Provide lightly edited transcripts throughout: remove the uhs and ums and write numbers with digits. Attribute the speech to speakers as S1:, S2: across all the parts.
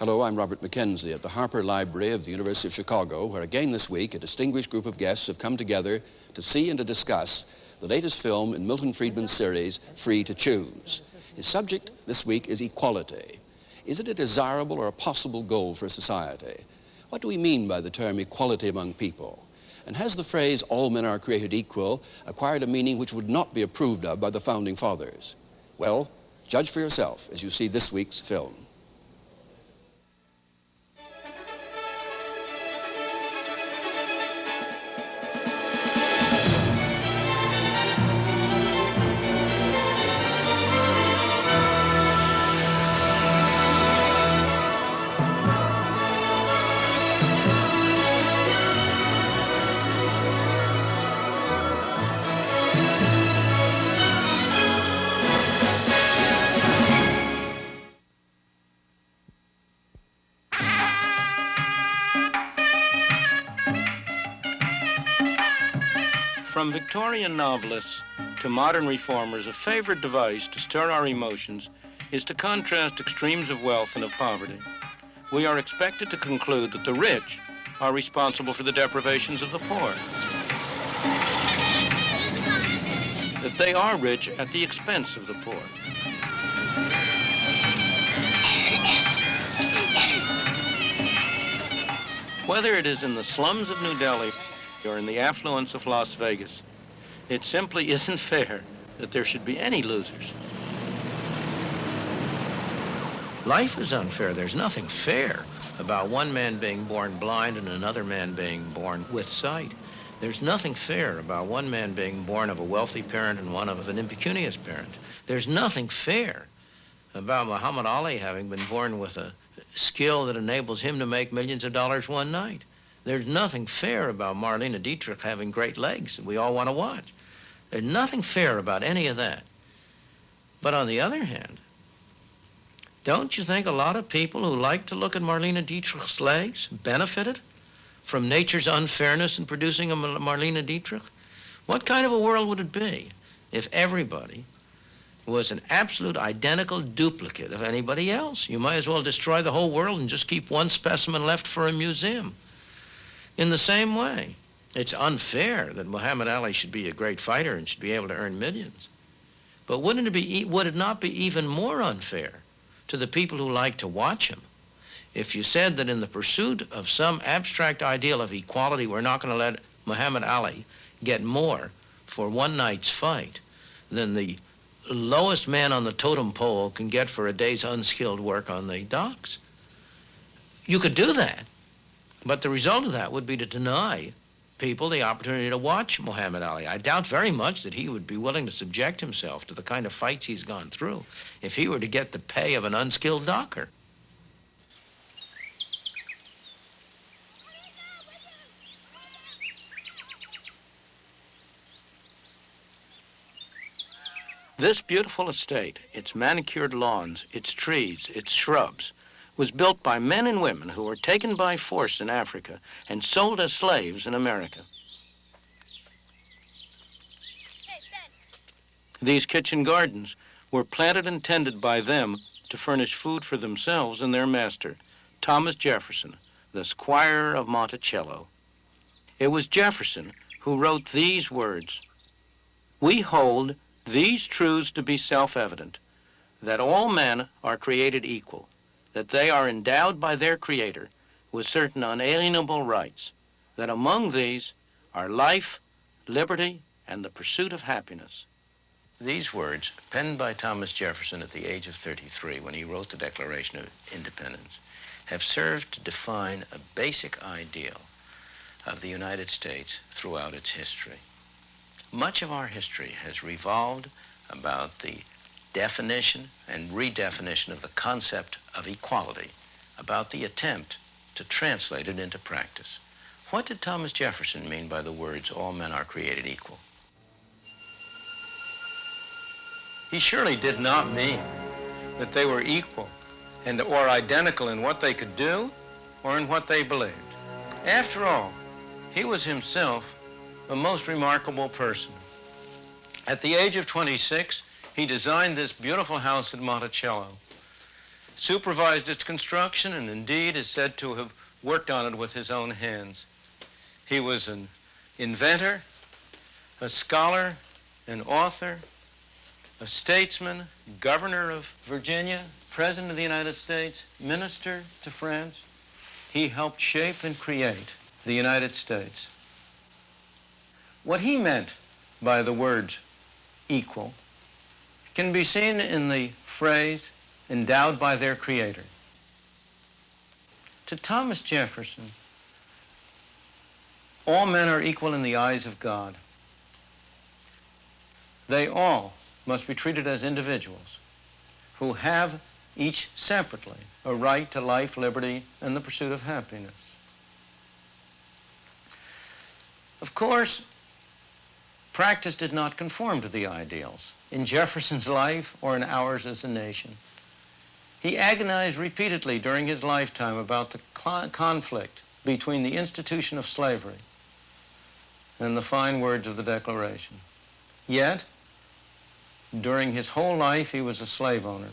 S1: Hello, I'm Robert Mackenzie at the Harper Library of the University of Chicago, where again this week a distinguished group of guests have come together to see and to discuss the latest film in Milton Friedman's series, Free to Choose. His subject this week is equality. Is it a desirable or a possible goal for society? What do we mean by the term equality among people? And has the phrase, all men are created equal, acquired a meaning which would not be approved of by the Founding Fathers? Well, judge for yourself as you see this week's film.
S2: From Victorian novelists to modern reformers, a favorite device to stir our emotions is to contrast extremes of wealth and of poverty. We are expected to conclude that the rich are responsible for the deprivations of the poor, that they are rich at the expense of the poor. Whether it is in the slums of New Delhi or in the affluence of Las Vegas, it simply isn't fair that there should be any losers.
S3: Life is unfair. There's nothing fair about one man being born blind and another man being born with sight. There's nothing fair about one man being born of a wealthy parent and one of an impecunious parent. There's nothing fair about Muhammad Ali having been born with a skill that enables him to make millions of dollars one night. There's nothing fair about Marlene Dietrich having great legs that we all want to watch. There's nothing fair about any of that. But on the other hand, don't you think a lot of people who like to look at Marlene Dietrich's legs benefited from nature's unfairness in producing a Marlene Dietrich? What kind of a world would it be if everybody was an absolute identical duplicate of anybody else? You might as well destroy the whole world and just keep one specimen left for a museum. In the same way, it's unfair that Muhammad Ali should be a great fighter and should be able to earn millions. But would it not be even more unfair to the people who like to watch him if you said that in the pursuit of some abstract ideal of equality, we're not going to let Muhammad Ali get more for one night's fight than the lowest man on the totem pole can get for a day's unskilled work on the docks? You could do that. But the result of that would be to deny people the opportunity to watch Muhammad Ali. I doubt very much that he would be willing to subject himself to the kind of fights he's gone through if he were to get the pay of an unskilled docker.
S2: This beautiful estate, its manicured lawns, its trees, its shrubs, was built by men and women who were taken by force in Africa and sold as slaves in America. These kitchen gardens were planted and tended by them to furnish food for themselves and their master, Thomas Jefferson, the Squire of Monticello. It was Jefferson who wrote these words: "We hold these truths to be self-evident, that all men are created equal, that they are endowed by their Creator with certain unalienable rights, that among these are life, liberty, and the pursuit of happiness."
S3: These words, penned by Thomas Jefferson at the age of 33 when he wrote the Declaration of Independence, have served to define a basic ideal of the United States throughout its history. Much of our history has revolved about the definition and redefinition of the concept of equality, about the attempt to translate it into practice. What did Thomas Jefferson mean by the words, "all men are created equal"?
S2: He surely did not mean that they were equal or identical in what they could do or in what they believed. After all, he was himself a most remarkable person. At the age of 26, he designed this beautiful house at Monticello. supervised its construction, and indeed is said to have worked on it with his own hands. He was an inventor, a scholar, an author, a statesman, governor of Virginia, president of the United States, minister to France. He helped shape and create the United States. What he meant by the words equal can be seen in the phrase endowed by their creator. To Thomas Jefferson, all men are equal in the eyes of God. They all must be treated as individuals who have each separately a right to life, liberty, and the pursuit of happiness. Of course, practice did not conform to the ideals in Jefferson's life or in ours as a nation. He agonized repeatedly during his lifetime about the conflict between the institution of slavery and the fine words of the Declaration. Yet, during his whole life, he was a slave owner.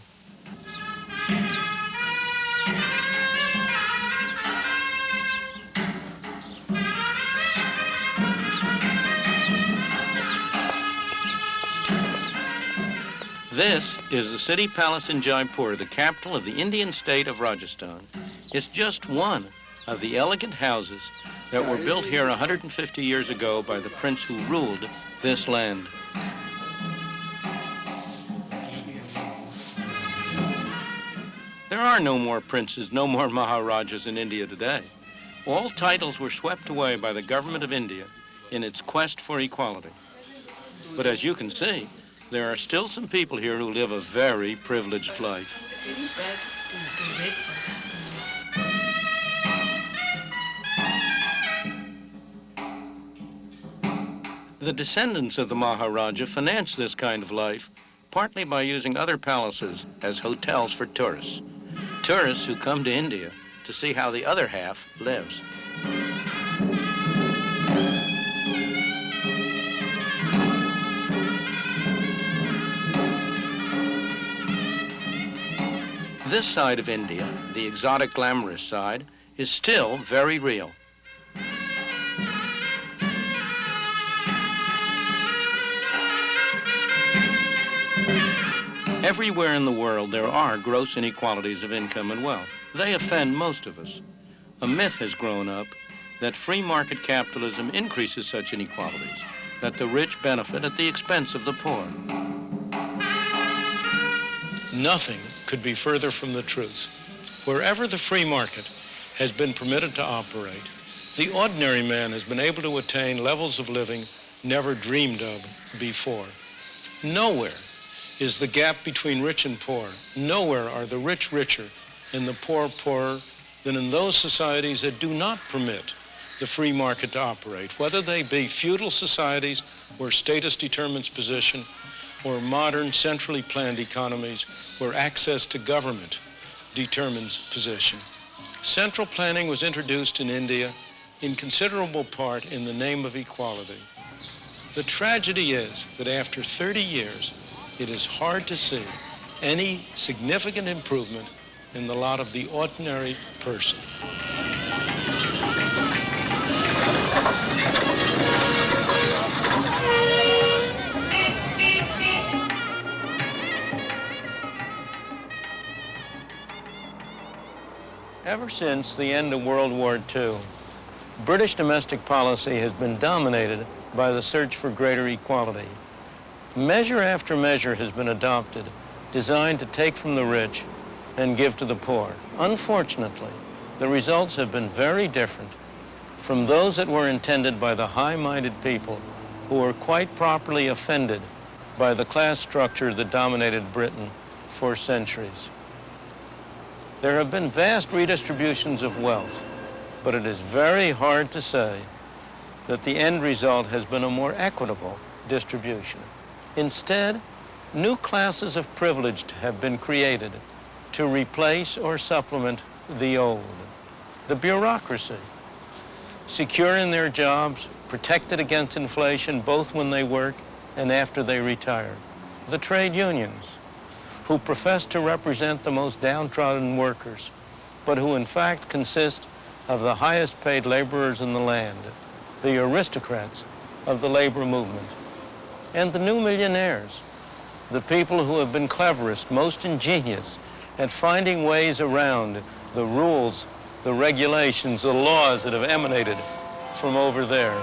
S2: This is the city palace in Jaipur, the capital of the Indian state of Rajasthan. It's just one of the elegant houses that were built here 150 years ago by the prince who ruled this land. There are no more princes, no more Maharajas in India today. All titles were swept away by the government of India in its quest for equality. But as you can see, there are still some people here who live a very privileged life. The descendants of the Maharaja financed this kind of life, partly by using other palaces as hotels for tourists. Tourists who come to India to see how the other half lives. This side of India, the exotic, glamorous side, is still very real. Everywhere in the world, there are gross inequalities of income and wealth. They offend most of us. A myth has grown up that free market capitalism increases such inequalities, that the rich benefit at the expense of the poor.
S4: Nothing could be further from the truth. Wherever the free market has been permitted to operate, the ordinary man has been able to attain levels of living never dreamed of before. Nowhere is the gap between rich and poor. Nowhere are the rich richer and the poor poorer than in those societies that do not permit the free market to operate, whether they be feudal societies where status determines position, or modern centrally planned economies where access to government determines position. Central planning was introduced in India in considerable part in the name of equality. The tragedy is that after 30 years, it is hard to see any significant improvement in the lot of the ordinary person.
S2: Ever since the end of World War II, British domestic policy has been dominated by the search for greater equality. Measure after measure has been adopted, designed to take from the rich and give to the poor. Unfortunately, the results have been very different from those that were intended by the high-minded people who were quite properly offended by the class structure that dominated Britain for centuries. There have been vast redistributions of wealth, but it is very hard to say that the end result has been a more equitable distribution. Instead, new classes of privileged have been created to replace or supplement the old. The bureaucracy, secure in their jobs, protected against inflation both when they work and after they retire. The trade unions, who profess to represent the most downtrodden workers, but who in fact consist of the highest paid laborers in the land, the aristocrats of the labor movement, and the new millionaires, the people who have been cleverest, most ingenious at finding ways around the rules, the regulations, the laws that have emanated from over there,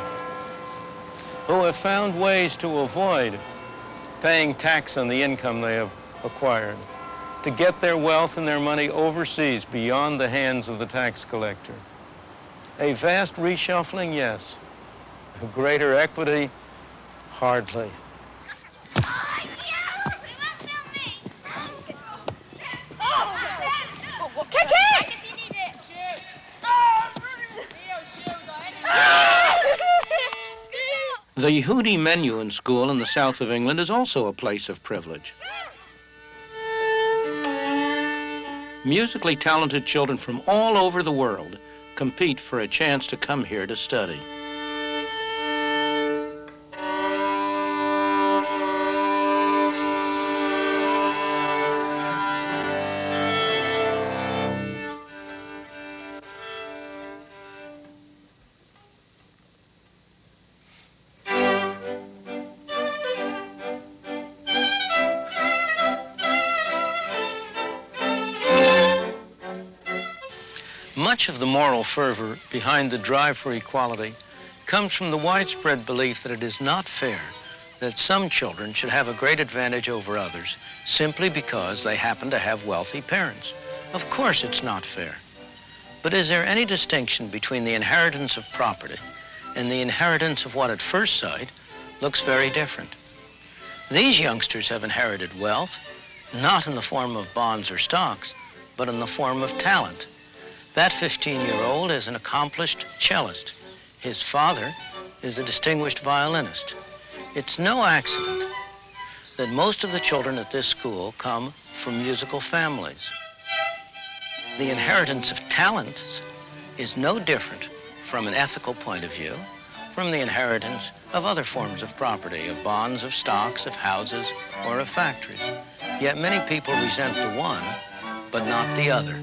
S2: who have found ways to avoid paying tax on the income they have acquired, to get their wealth and their money overseas beyond the hands of the tax collector. A vast reshuffling, yes. A greater equity, hardly. The Yehudi menu in school in the south of England is also a place of privilege. Musically talented children from all over the world compete for a chance to come here to study. Much of the moral fervor behind the drive for equality comes from the widespread belief that it is not fair that some children should have a great advantage over others simply because they happen to have wealthy parents. Of course it's not fair. But is there any distinction between the inheritance of property and the inheritance of what at first sight looks very different? These youngsters have inherited wealth, not in the form of bonds or stocks, but in the form of talent. That 15-year-old is an accomplished cellist. His father is a distinguished violinist. It's no accident that most of the children at this school come from musical families. The inheritance of talents is no different from an ethical point of view from the inheritance of other forms of property, of bonds, of stocks, of houses, or of factories. Yet many people resent the one, but not the other.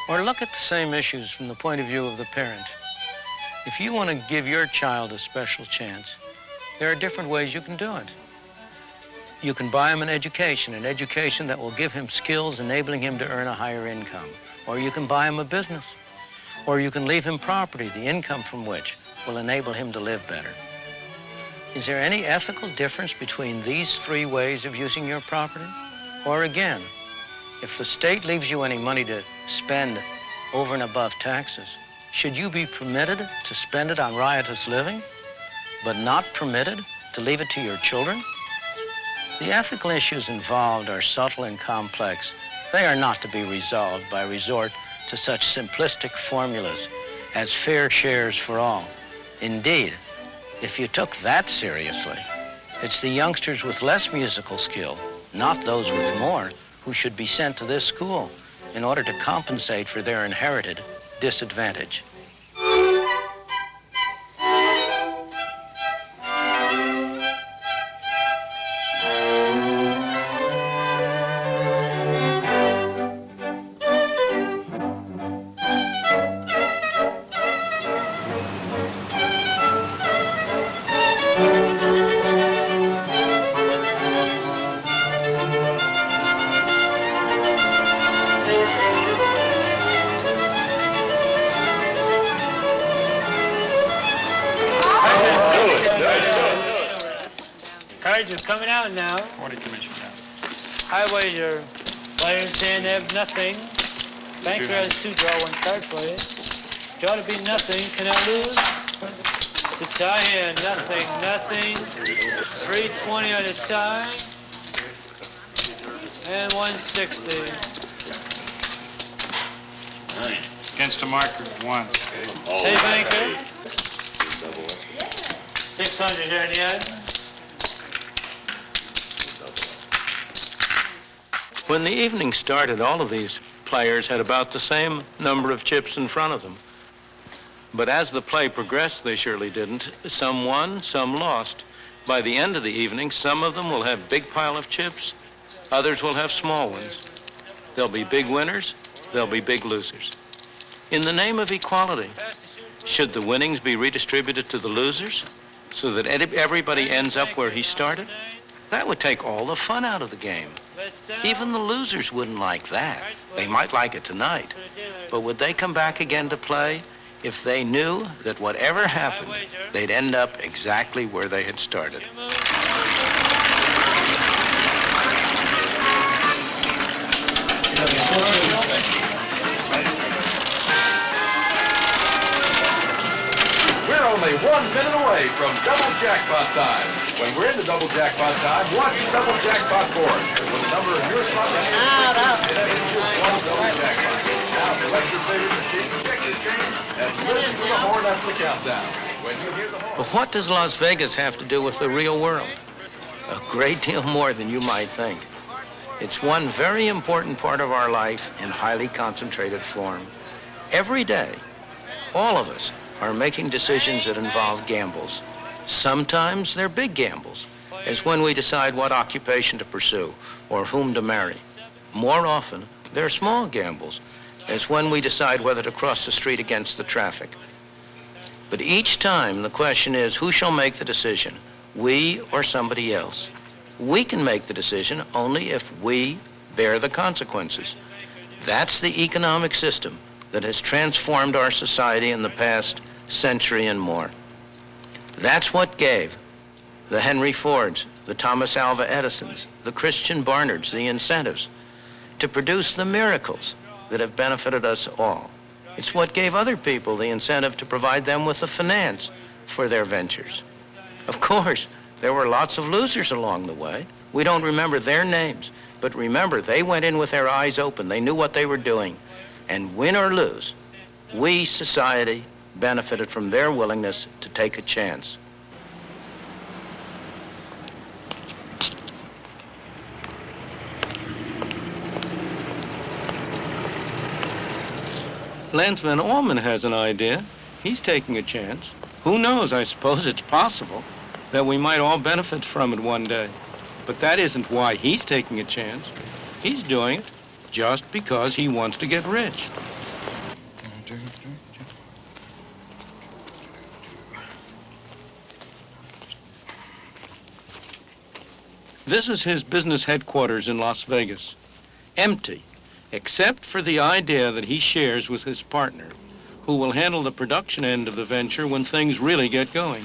S2: Or look at the same issues from the point of view of the parent. If you want to give your child a special chance, there are different ways you can do it. You can buy him an education that will give him skills enabling him to earn a higher income. Or you can buy him a business. Or you can leave him property, the income from which will enable him to live better. Is there any ethical difference between these three ways of using your property? Or again, if the state leaves you any money to spend over and above taxes, should you be permitted to spend it on riotous living, but not permitted to leave it to your children? The ethical issues involved are subtle and complex. They are not to be resolved by resort to such simplistic formulas as fair shares for all. Indeed, if you took that seriously, it's the youngsters with less musical skill, not those with more, who should be sent to this school in order to compensate for their inherited disadvantage.
S5: Cards are coming out now.
S6: What did you mention now?
S5: High wager. Players saying they have nothing. Banker has two, draw one card for you. Draw to be nothing. Can I lose? To tie here, nothing, nothing. 320 on the tie. And 160.
S6: Against the marker, 1.
S5: Say banker. 600 here in the end.
S2: When the evening started, all of these players had about the same number of chips in front of them. But as the play progressed, they surely didn't. Some won, some lost. By the end of the evening, some of them will have big pile of chips, others will have small ones. There'll be big winners, there'll be big losers. In the name of equality, should the winnings be redistributed to the losers so that everybody ends up where he started? That would take all the fun out of the game. Even the losers wouldn't like that. They might like it tonight, but would they come back again to play if they knew that whatever happened, they'd end up exactly where they had started?
S7: We're only 1 minute away from double jackpot time. When we're into double jackpot time, watch the double jackpot board. With the number of your slot it is just one double jackpot. Now select your favorite machine, check your change, and listen to the horn after the countdown. When you hear the horn.
S3: But what does Las Vegas have to do with the real world? A great deal more than you might think. It's one very important part of our life in highly concentrated form. Every day, all of us are making decisions that involve gambles. Sometimes they're big gambles, as when we decide what occupation to pursue or whom to marry. More often, they're small gambles, as when we decide whether to cross the street against the traffic. But each time, the question is, who shall make the decision, we or somebody else? We can make the decision only if we bear the consequences. That's the economic system that has transformed our society in the past century and more. That's what gave the Henry Fords, the Thomas Alva Edisons, the Christian Barnards the incentives to produce the miracles that have benefited us all. It's what gave other people the incentive to provide them with the finance for their ventures. Of course, there were lots of losers along the way. We don't remember their names, but remember, they went in with their eyes open. They knew what they were doing. And win or lose, we, society, benefited from their willingness to take a chance.
S2: Lance Van Orman has an idea. He's taking a chance. Who knows? I suppose it's possible that we might all benefit from it one day. But that isn't why he's taking a chance. He's doing it just because he wants to get rich. This is his business headquarters in Las Vegas. Empty, except for the idea that he shares with his partner, who will handle the production end of the venture when things really get going.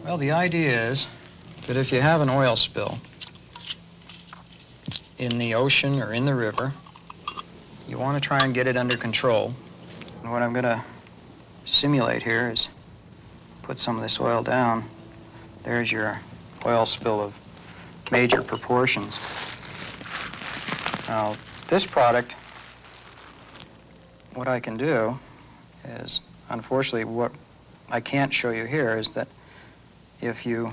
S8: Well, the idea is that if you have an oil spill in the ocean or in the river, you want to try and get it under control. And what I'm going to simulate here is put some of this oil down. There's your oil spill of major proportions. Now, this product, what I can do is, unfortunately, what I can't show you here is that if you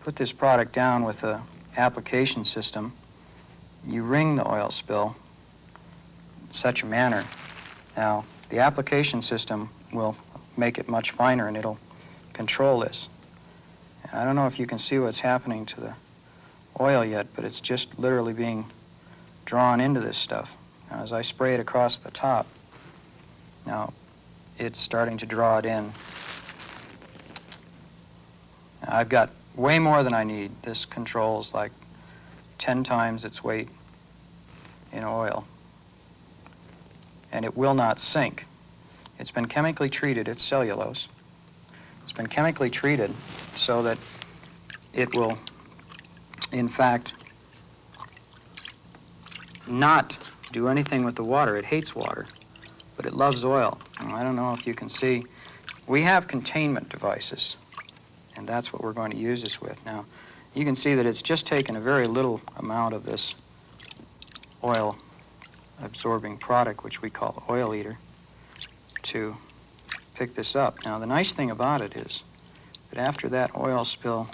S8: put this product down with the application system, you ring the oil spill in such a manner. Now, the application system will make it much finer and it'll control this. And I don't know if you can see what's happening to the oil yet, but it's just literally being drawn into this stuff. Now, as I spray it across the top, now it's starting to draw it in. Now, I've got way more than I need. This controls like 10 times its weight in oil. And it will not sink. It's been chemically treated, it's cellulose. It's been chemically treated so that it will, in fact, not do anything with the water. It hates water, but it loves oil. And I don't know if you can see. We have containment devices, and that's what we're going to use this with. Now, you can see that it's just taken a very little amount of this oil-absorbing product, which we call oil eater, to pick this up. Now, the nice thing about it is But after that oil spill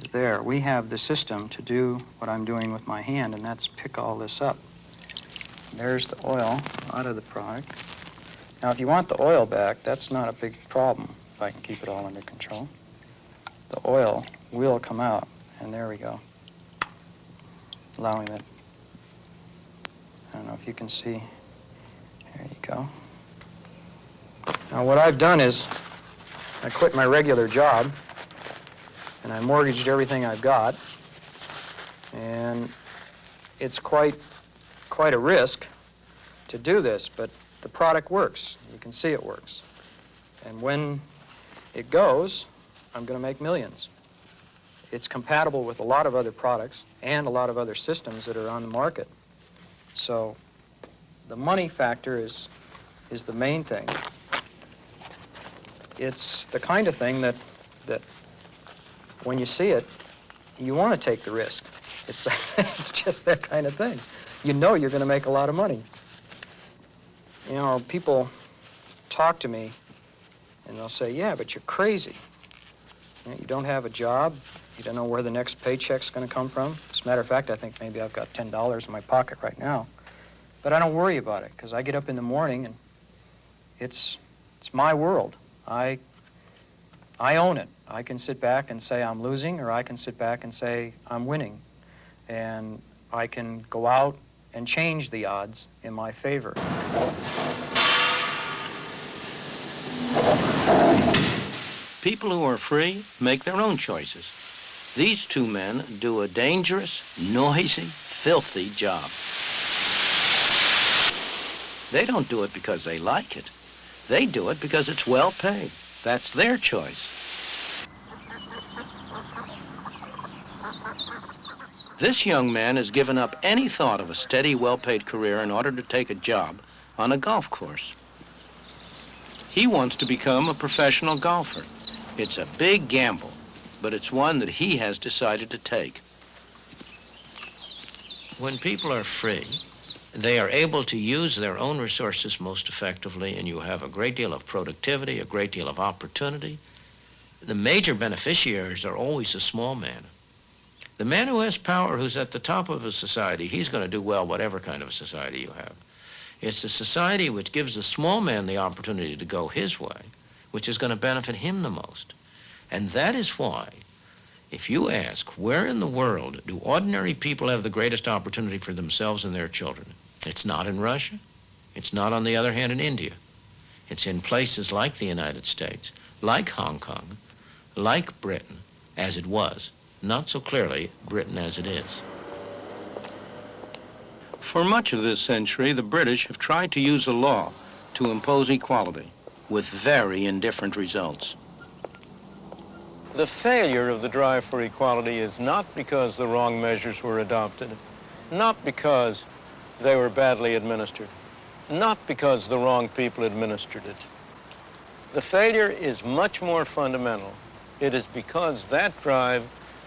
S8: is there, we have the system to do what I'm doing with my hand, and that's pick all this up. There's the oil out of the product. Now, if you want the oil back, that's not a big problem if I can keep it all under control. The oil will come out, and there we go, allowing it. I don't know if you can see. There you go. Now, what I've done is I quit my regular job, and I mortgaged everything I've got, and it's quite a risk to do this, but the product works. You can see it works. And when it goes, I'm going to make millions. It's compatible with a lot of other products and a lot of other systems that are on the market. So the money factor is the main thing. It's the kind of thing that when you see it, you want to take the risk. It's just that kind of thing. You know you're going to make a lot of money. You know, people talk to me and they'll say, yeah, but you're crazy. You don't have a job. You don't know where the next paycheck's going to come from. As a matter of fact, I think maybe I've got $10 in my pocket right now. But I don't worry about it because I get up in the morning and it's my world. I own it. I can sit back and say I'm losing, or I can sit back and say I'm winning. And I can go out and change the odds in my favor.
S2: People who are free make their own choices. These two men do a dangerous, noisy, filthy job. They don't do it because they like it. They do it because it's well paid. That's their choice. This young man has given up any thought of a steady, well-paid career in order to take a job on a golf course. He wants to become a professional golfer. It's a big gamble, but it's one that he has decided to take.
S3: When people are free, they are able to use their own resources most effectively, and you have a great deal of productivity, a great deal of opportunity. The major beneficiaries are always the small man. The man who has power, who's at the top of a society, he's going to do well whatever kind of a society you have. It's the society which gives the small man the opportunity to go his way, which is going to benefit him the most. And that is why, if you ask, where in the world do ordinary people have the greatest opportunity for themselves and their children? It's not in Russia. It's not, on the other hand, in India. It's in places like the United States, like Hong Kong, like Britain, as it was. Not so clearly Britain as it is.
S2: For much of this century, the British have tried to use the law to impose equality, with very indifferent results.
S4: The failure of the drive for equality is not because the wrong measures were adopted, not because they were badly administered, not because the wrong people administered it. The failure is much more fundamental. It is because that drive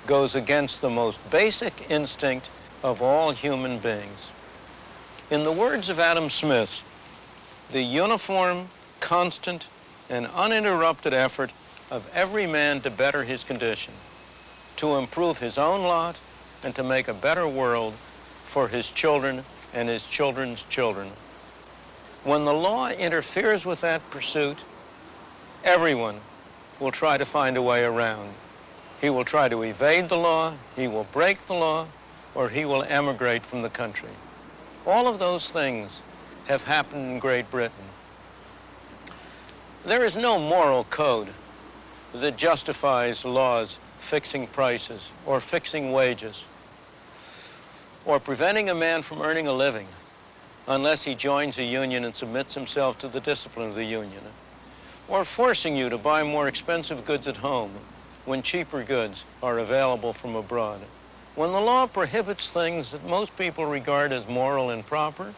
S4: goes against the most basic instinct of all human beings. In the words of Adam Smith, the uniform, constant, and uninterrupted effort of every man to better his condition, to improve his own lot, and to make a better world for his children and his children's children. When the law interferes with that pursuit, everyone will try to find a way around. He will try to evade the law, he will break the law, or he will emigrate from the country. All of those things have happened in Great Britain. There is no moral code that justifies laws fixing prices or fixing wages or preventing a man from earning a living unless he joins a union and submits himself to the discipline of the union, or forcing you to buy more expensive goods at home when cheaper goods are available from abroad. When the law prohibits things that most people regard as moral and proper,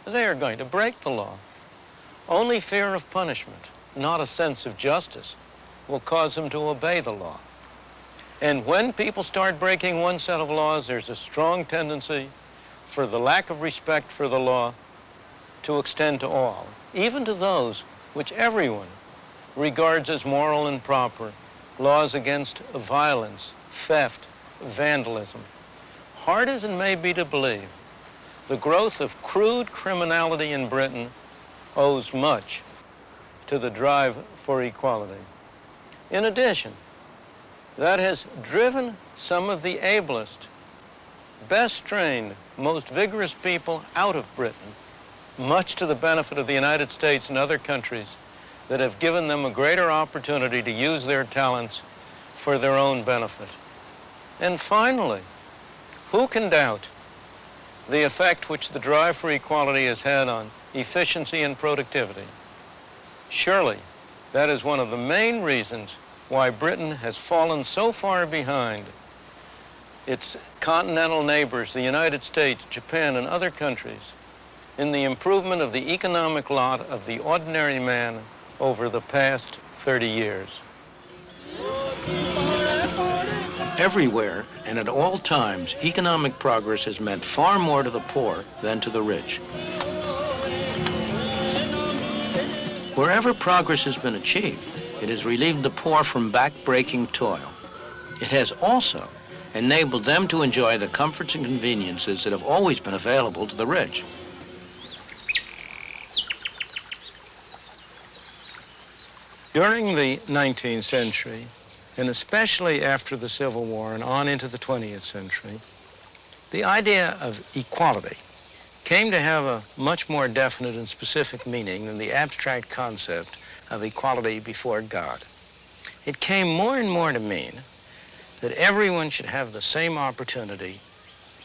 S4: they are going to break the law. Only fear of punishment, not a sense of justice, will cause them to obey the law. And when people start breaking one set of laws, there's a strong tendency for the lack of respect for the law to extend to all, even to those which everyone regards as moral and proper laws against violence, theft, vandalism. Hard as it may be to believe, the growth of crude criminality in Britain owes much to the drive for equality. In addition, that has driven some of the ablest, best trained, most vigorous people out of Britain, much to the benefit of the United States and other countries that have given them a greater opportunity to use their talents for their own benefit. And finally, who can doubt the effect which the drive for equality has had on efficiency and productivity? Surely, that is one of the main reasons why Britain has fallen so far behind its continental neighbors, the United States, Japan, and other countries, in the improvement of the economic lot of the ordinary man over the past 30 years.
S2: Everywhere and at all times, economic progress has meant far more to the poor than to the rich. Wherever progress has been achieved, it has relieved the poor from back-breaking toil. It has also enabled them to enjoy the comforts and conveniences that have always been available to the rich.
S4: During the 19th century, and especially after the Civil War and on into the 20th century, the idea of equality came to have a much more definite and specific meaning than the abstract concept of equality before God. It came more and more to mean that everyone should have the same opportunity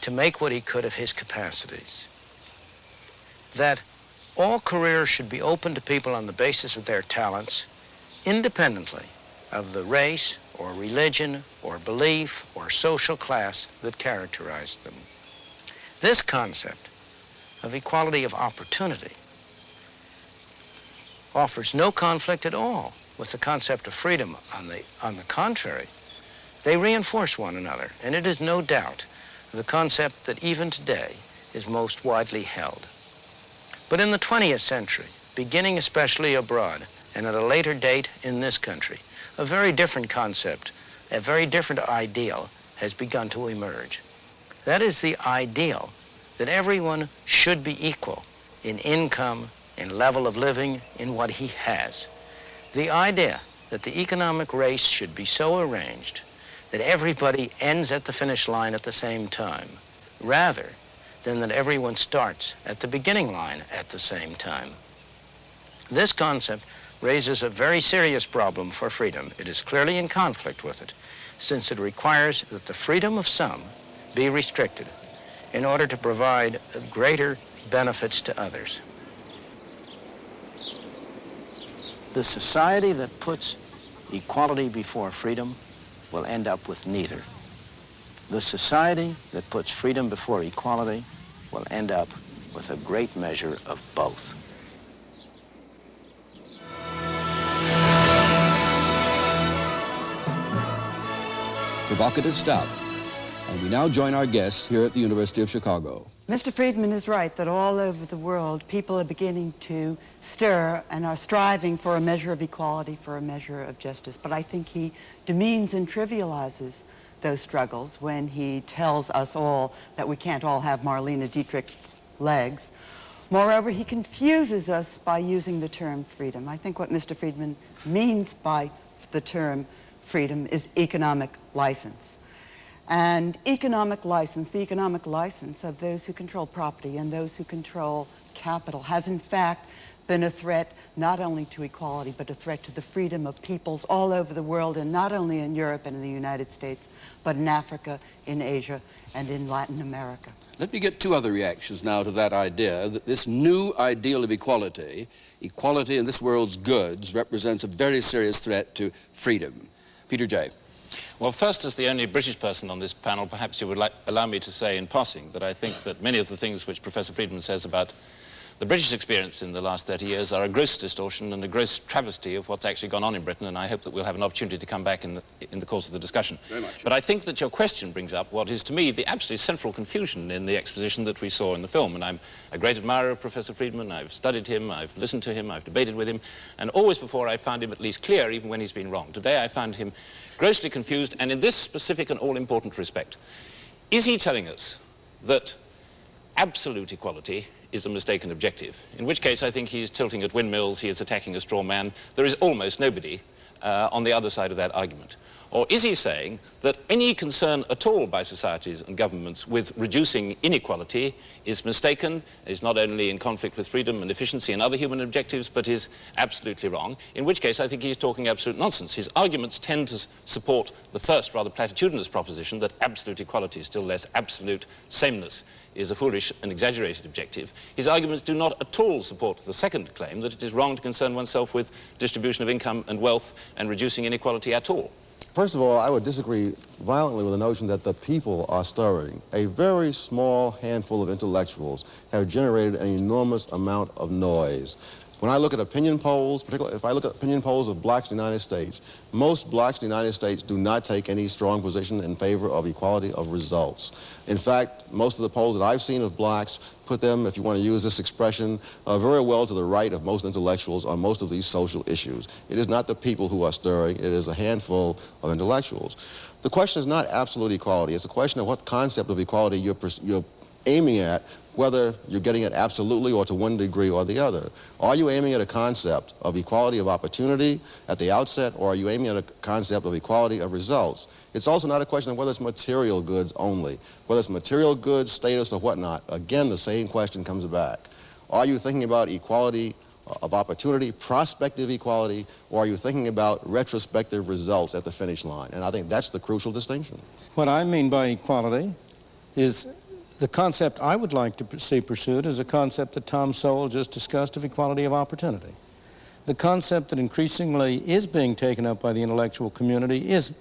S4: to make what he could of his capacities, that all careers should be open to people on the basis of their talents, independently of the race or religion or belief or social class that characterized them. This concept of equality of opportunity offers no conflict at all with the concept of freedom. On the contrary, they reinforce one another, and it is no doubt the concept that even today is most widely held. But in the 20th century, beginning especially abroad, and at a later date in this country, a very different concept, a very different ideal has begun to emerge. That is the ideal that everyone should be equal in income, in level of living, in what he has. The idea that the economic race should be so arranged that everybody ends at the finish line at the same time, rather than that everyone starts at the beginning line at the same time. This concept raises a very serious problem for freedom. It is clearly in conflict with it, since it requires that the freedom of some be restricted in order to provide greater benefits to others. The society that puts equality before freedom will end up with neither. The society that puts freedom before equality will end up with a great measure of both.
S1: Provocative stuff. And we now join our guests here at the University of Chicago.
S9: Mr. Friedman is right that all over the world people are beginning to stir and are striving for a measure of equality, for a measure of justice. But I think he demeans and trivializes those struggles when he tells us all that we can't all have Marlene Dietrich's legs. Moreover, he confuses us by using the term freedom. I think what Mr. Friedman means by the term freedom is economic license. And economic license, the economic license of those who control property and those who control capital has in fact been a threat not only to equality, but a threat to the freedom of peoples all over the world, and not only in Europe and in the United States, but in Africa, in Asia, and in Latin America.
S1: Let me get two other reactions now to that idea, that this new ideal of equality, equality in this world's goods, represents a very serious threat to freedom. Peter J.
S10: Well, first, as the only British person on this panel, perhaps you would allow me to say in passing that I think that many of the things which Professor Friedman says about The British experience in the last 30 years are a gross distortion and a gross travesty of what's actually gone on in Britain, and I hope that we'll have an opportunity to come back in the course of the discussion.
S1: Very much.
S10: But I think that your question brings up what is, to me, the absolutely central confusion in the exposition that we saw in the film. And I'm a great admirer of Professor Friedman. I've studied him, I've listened to him, I've debated with him, and always before I found him at least clear, even when he's been wrong. Today I found him grossly confused, and in this specific and all-important respect. Is he telling us that absolute equality is a mistaken objective, in which case I think he's tilting at windmills, he is attacking a straw man. There is almost nobody on the other side of that argument. Or is he saying that any concern at all by societies and governments with reducing inequality is mistaken, is not only in conflict with freedom and efficiency and other human objectives, but is absolutely wrong, in which case I think he's talking absolute nonsense. His arguments tend to support the first rather platitudinous proposition that absolute equality, still less absolute sameness, is a foolish and exaggerated objective. His arguments do not at all support the second claim that it is wrong to concern oneself with distribution of income and wealth and reducing inequality at all.
S11: First of all, I would disagree violently with the notion that the people are stirring. A very small handful of intellectuals have generated an enormous amount of noise. When I look at opinion polls, particularly if I look at opinion polls of blacks in the United States, most blacks in the United States do not take any strong position in favor of equality of results. In fact, most of the polls that I've seen of blacks put them, if you want to use this expression, very well to the right of most intellectuals on most of these social issues. It is not the people who are stirring, it is a handful of intellectuals. The question is not absolute equality, it's a question of what concept of equality you're aiming at, whether you're getting it absolutely or to one degree or the other. Are you aiming at a concept of equality of opportunity at the outset, or are you aiming at a concept of equality of results? It's also not a question of whether it's material goods only. Whether it's material goods, status, or whatnot, again, the same question comes back. Are you thinking about equality of opportunity, prospective equality, or are you thinking about retrospective results at the finish line? And I think that's the crucial distinction.
S12: What I mean by equality is the concept I would like to see pursued is a concept that Tom Sowell just discussed of equality of opportunity. The concept that increasingly is being taken up by the intellectual community is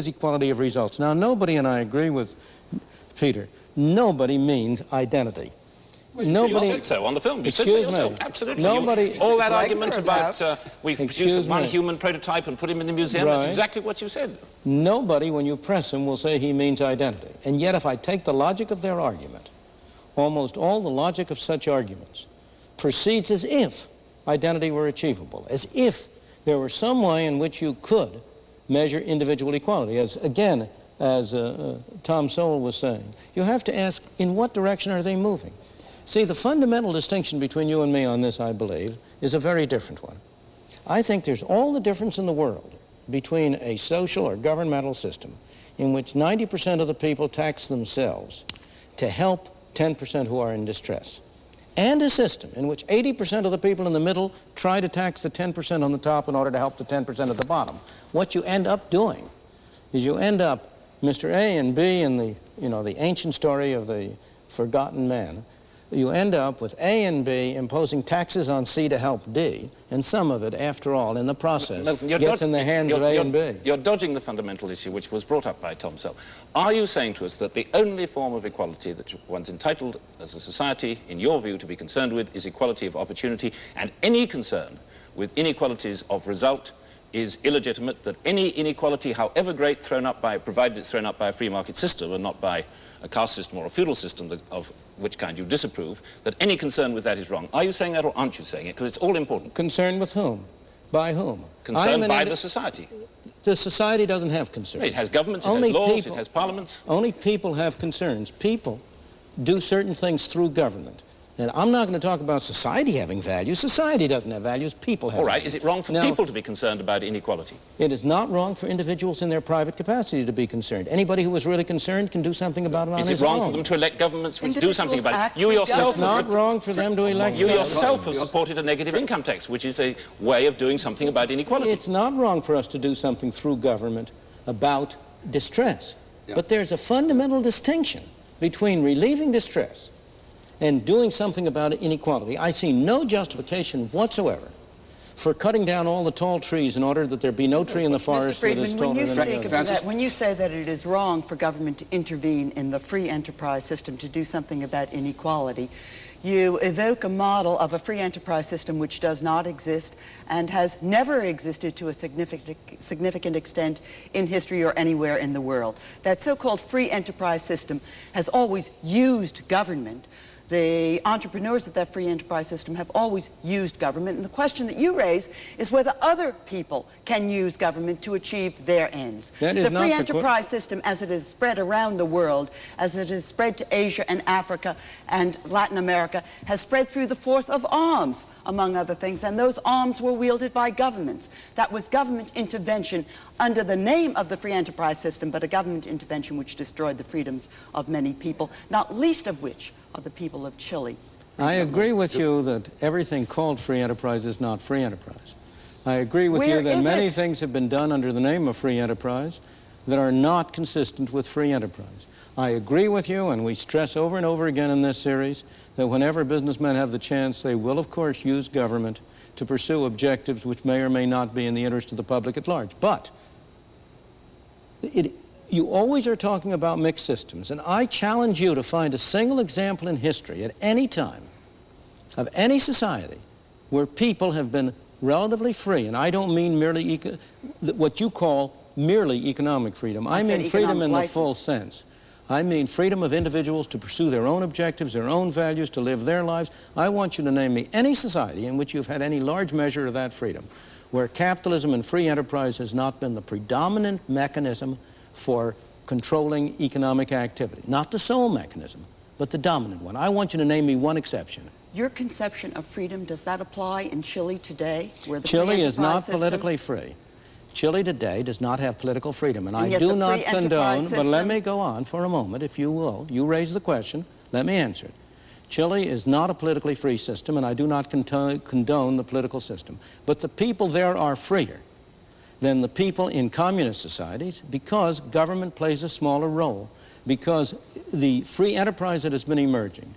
S12: equality of results. Now, nobody, and I agree with Peter, nobody means identity.
S10: Well, nobody, you said so on the film. You said so yourself. Absolutely.
S12: Nobody.
S10: All that argument about we produce one human prototype and put him in the museum,
S12: right.
S10: That's exactly what you said.
S12: Nobody, when you press him, will say he means identity. And yet, if I take the logic of their argument, almost all the logic of such arguments proceeds as if identity were achievable, as if there were some way in which you could measure individual equality. As Tom Sowell was saying, you have to ask, in what direction are they moving? See, the fundamental distinction between you and me on this, I believe, is a very different one. I think there's all the difference in the world between a social or governmental system in which 90% of the people tax themselves to help 10% who are in distress, and a system in which 80% of the people in the middle try to tax the 10% on the top in order to help the 10% at the bottom. What you end up doing is you end up, Mr. A and B in the ancient story of the forgotten man, you end up with A and B imposing taxes on C to help D, and some of it, after all, in the process,
S10: Milton,
S12: gets in the hands of A and B.
S10: You're dodging the fundamental issue which was brought up by Tom Sowell. Are you saying to us that the only form of equality that one's entitled as a society, in your view, to be concerned with is equality of opportunity, and any concern with inequalities of result is illegitimate, that any inequality, however great, provided it's thrown up by a free market system and not by a caste system or a feudal system of which kind you disapprove, that any concern with that is wrong? Are you saying that, or aren't you saying it? Because it's all important.
S12: Concern with whom? By whom?
S10: Concern by the society.
S12: The society doesn't have concerns.
S10: It has governments, it has laws, it has parliaments.
S12: Only people have concerns. People do certain things through government. And I'm not going to talk about society having values. Society doesn't have values. People have values.
S10: All right. Is it wrong for people to be concerned about inequality?
S12: It is not wrong for individuals in their private capacity to be concerned. Anybody who is really concerned can do something about it on his own.
S10: Is it wrong for them to elect governments which do something about it? You yourself
S12: It's not wrong for them to elect.
S10: You yourself have supported a negative income tax, which is a way of doing something about inequality.
S12: It's not wrong for us to do something through government about distress. Yeah. But there's a fundamental distinction between relieving distress and doing something about inequality. I see no justification whatsoever for cutting down all the tall trees in order that there be no tree in the forest that is taller than the other.
S9: When you say that it is wrong for government to intervene in the free enterprise system to do something about inequality, you evoke a model of a free enterprise system which does not exist and has never existed to a significant extent in history or anywhere in the world. That so-called free enterprise system has always used government. The entrepreneurs of that free enterprise system have always used government, and the question that you raise is whether other people can use government to achieve their ends. The free enterprise system, as it is spread around the world, as it is spread to Asia and Africa and Latin America, has spread through the force of arms, among other things, and those arms were wielded by governments. That was government intervention under the name of the free enterprise system, but a government intervention which destroyed the freedoms of many people, not least of which are the people of Chile.
S12: I agree with you that everything called free enterprise is not free enterprise. I agree with you that many things have been done under the name of free enterprise that are not consistent with free enterprise. I agree with you, and we stress over and over again in this series, that whenever businessmen have the chance, they will, of course, use government to pursue objectives which may or may not be in the interest of the public at large. But you always are talking about mixed systems, and I challenge you to find a single example in history at any time of any society where people have been relatively free, and I don't mean merely what you call merely economic freedom. I mean freedom in the full sense. I mean freedom of individuals to pursue their own objectives, their own values, to live their lives. I want you to name me any society in which you've had any large measure of that freedom, where capitalism and free enterprise has not been the predominant mechanism for controlling economic activity. Not the sole mechanism, but the dominant one. I want you to name me one exception.
S9: Your conception of freedom, does that apply in Chile today? Where the
S12: Chile is not politically free. Chile today does not have political freedom, and I do not condone, but let me go on for a moment, if you will. You raise the question, let me answer it. Chile is not a politically free system, and I do not condone the political system. But the people there are freer than the people in communist societies because government plays a smaller role, because the free enterprise that has been emerging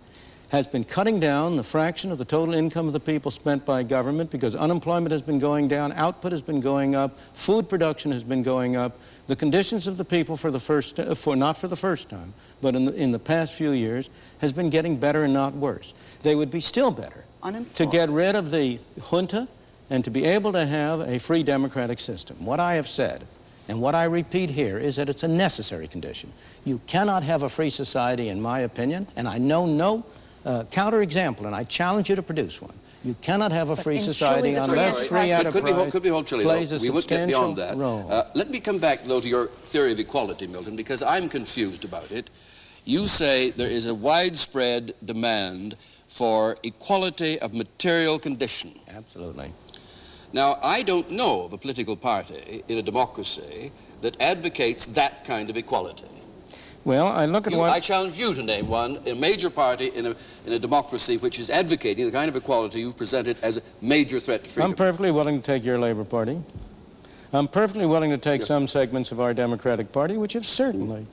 S12: has been cutting down the fraction of the total income of the people spent by government, because unemployment has been going down, output has been going up, food production has been going up. The conditions of the people for the first, not for the first time, but in the past few years, has been getting better and not worse. They would be still better to get rid of the junta and to be able to have a free democratic system. What I have said, and what I repeat here, is that it's a necessary condition. You cannot have a free society, in my opinion, and I know no counterexample, and I challenge you to produce one. You cannot have a free society unless free enterprise
S1: could be whole Chile,
S12: plays a
S1: we won't get
S12: substantial
S1: beyond that.
S12: role.
S1: Let me come back, though, to your theory of equality, Milton, because I'm confused about it. You say there is a widespread demand for equality of material condition.
S12: Absolutely.
S1: Now, I don't know of a political party in a democracy that advocates that kind of equality.
S12: Well, I look at
S1: I challenge you to name one, a major party in a democracy which is advocating the kind of equality you've presented as a major threat to freedom.
S12: I'm perfectly willing to take your Labor Party. I'm perfectly willing to take some segments of our Democratic Party, which have certainly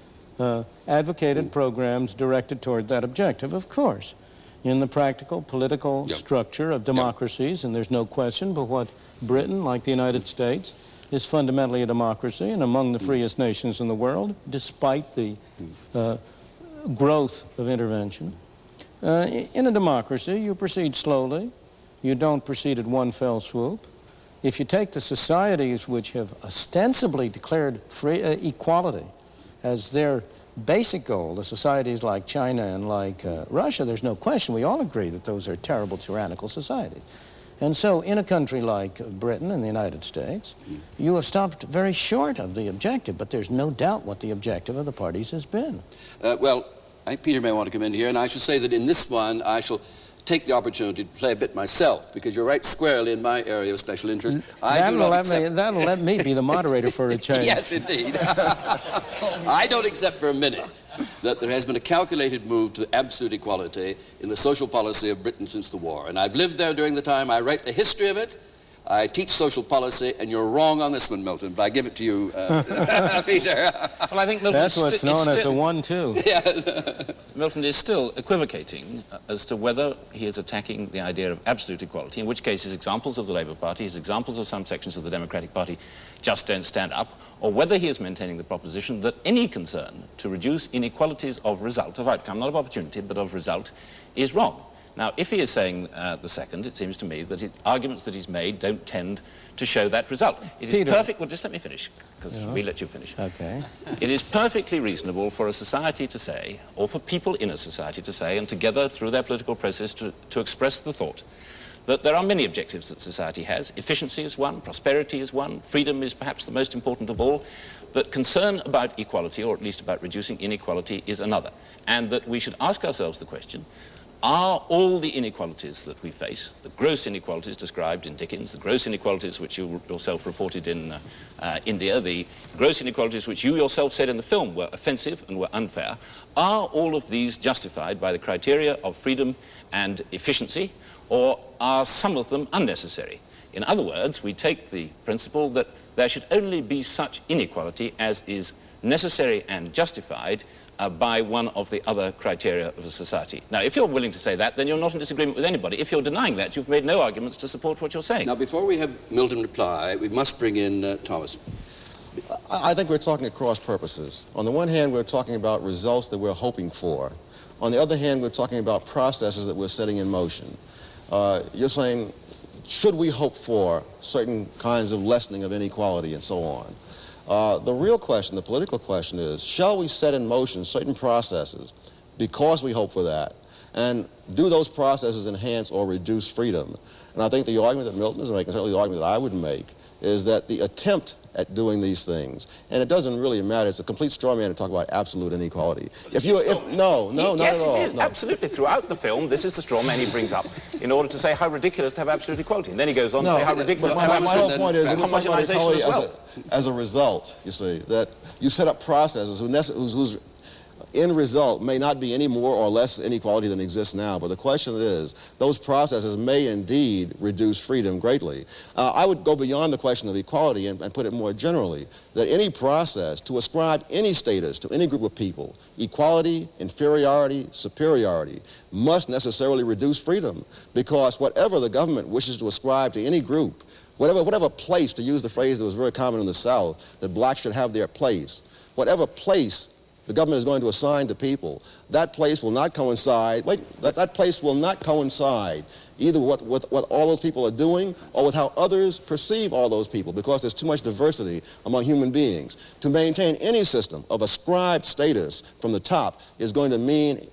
S12: advocated programs directed toward that objective, of course, in the practical political structure of democracies, and there's no question but what Britain, like the United States, is fundamentally a democracy and among the freest nations in the world, despite the growth of intervention. In a democracy, you proceed slowly. You don't proceed at one fell swoop. If you take the societies which have ostensibly declared equality as their basic goal, the societies like China and like Russia, there's no question, we all agree that those are terrible tyrannical societies. And so in a country like Britain and the United States, you have stopped very short of the objective, but there's no doubt what the objective of the parties has been.
S1: Well, I think Peter may want to come in here, and I should say that in this one, I shall take the opportunity to play a bit myself, because you're right squarely in my area of special interest.
S12: That'll let me be the moderator for a change.
S1: Yes, indeed. I don't accept for a minute that there has been a calculated move to absolute equality in the social policy of Britain since the war. And I've lived there during the time. I write the history of it I teach social policy, and you're wrong on this one, Milton, but I give it to you, Peter.
S10: Well, I think Milton
S12: That's what's known as a 1-2.
S1: Yes.
S10: Milton is still equivocating as to whether he is attacking the idea of absolute equality, in which case his examples of the Labour Party, his examples of some sections of the Democratic Party just don't stand up, or whether he is maintaining the proposition that any concern to reduce inequalities of result, of outcome, not of opportunity, but of result, is wrong. Now, if he is saying the second, it seems to me that arguments that he's made don't tend to show that result. It is perfect. Well, just let me finish, because we let you finish.
S12: Okay.
S10: It is perfectly reasonable for a society to say, or for people in a society to say, and together through their political process to express the thought that there are many objectives that society has. Efficiency is one, prosperity is one, freedom is perhaps the most important of all, that concern about equality, or at least about reducing inequality, is another. And that we should ask ourselves the question, are all the inequalities that we face, the gross inequalities described in Dickens, the gross inequalities which you yourself reported in India, the gross inequalities which you yourself said in the film were offensive and were unfair, are all of these justified by the criteria of freedom and efficiency, or are some of them unnecessary? In other words, we take the principle that there should only be such inequality as is necessary and justified by one of the other criteria of a society. Now, if you're willing to say that, then you're not in disagreement with anybody. If you're denying that, you've made no arguments to support what you're saying.
S1: Now, before we have Milton reply, we must bring in Thomas.
S11: I think we're talking at cross purposes. On the one hand, we're talking about results that we're hoping for. On the other hand, we're talking about processes that we're setting in motion. You're saying, should we hope for certain kinds of lessening of inequality and so on? The real question, the political question is, shall we set in motion certain processes because we hope for that? And do those processes enhance or reduce freedom? And I think the argument that Milton is making, certainly the argument that I would make, is that the attempt at doing these things, and it doesn't really matter, it's a complete straw man to talk about absolute inequality. No, not
S10: yes,
S11: at all.
S10: Yes, it is,
S11: no.
S10: Absolutely. Throughout the film, this is the straw man he brings up in order to say how ridiculous to have absolute equality. And then he goes on to say how ridiculous to have
S11: my whole point is
S10: homogenization as well.
S11: As a result, you see, that you set up processes whose end result may not be any more or less inequality than exists now, but the question is, those processes may indeed reduce freedom greatly. I would go beyond the question of equality and put it more generally, that any process to ascribe any status to any group of people, equality, inferiority, superiority, must necessarily reduce freedom, because whatever the government wishes to ascribe to any group, whatever place, to use the phrase that was very common in the South, that blacks should have their place, whatever place the government is going to assign to people, that place will not coincide, that place will not coincide either with what all those people are doing or with how others perceive all those people, because there's too much diversity among human beings. To maintain any system of ascribed status from the top is going to mean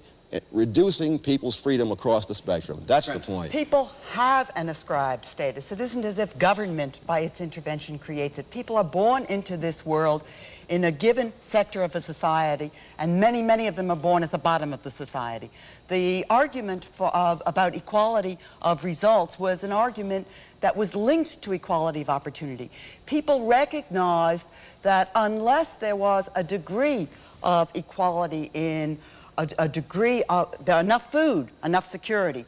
S11: reducing people's freedom across the spectrum. That's the point.
S9: People have an ascribed status. It isn't as if government, by its intervention, creates it. People are born into this world in a given sector of a society, and many, many of them are born at the bottom of the society. The argument about equality of results was an argument that was linked to equality of opportunity. People recognized that unless there was a degree of equality in a degree of enough food, enough security,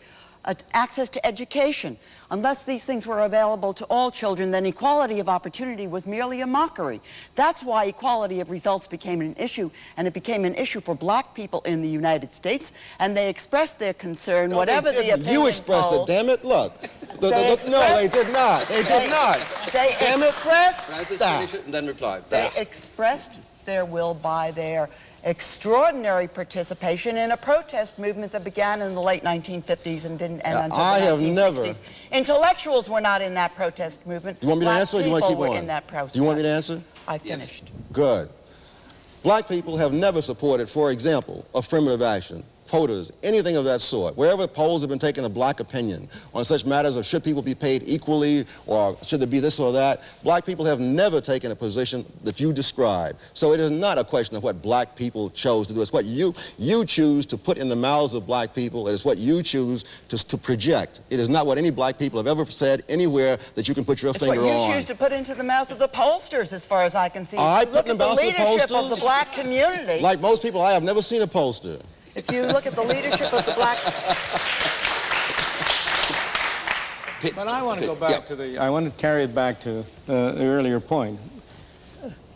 S9: access to education, unless these things were available to all children, then equality of opportunity was merely a mockery. That's why equality of results became an issue, and it became an issue for black people in the United States, and they expressed their concern,
S11: No,
S9: whatever the opinion
S11: You expressed
S9: polls,
S11: it, damn it, look. No, they did not. They did not.
S9: They
S11: damn
S9: expressed
S1: Francis, finish it and then reply.
S9: They expressed their will by their extraordinary participation in a protest movement that began in the late 1950s and didn't end until the 1960s. Intellectuals were not in that protest movement.
S11: You want me to answer, or do you want to keep
S9: Black people
S11: on?
S9: were in that protest.
S11: Do you want me to answer?
S9: I finished.
S11: Good. Black people have never supported, for example, affirmative action, quotas, anything of that sort. Wherever polls have been taking a black opinion on such matters of should people be paid equally or should there be this or that, black people have never taken a position that you describe. So it is not a question of what black people chose to do. It's what you choose to put in the mouths of black people. It is what you choose to project. It is not what any black people have ever said anywhere that you can put your finger on.
S9: It's what you choose to put into the mouth of the pollsters, as far as I can see.
S11: I
S9: Look at the leadership of the black community.
S11: Like most people, I have never seen a pollster.
S9: If you look at the leadership of the black...
S12: But I want to go back to I want to carry it back to the earlier point.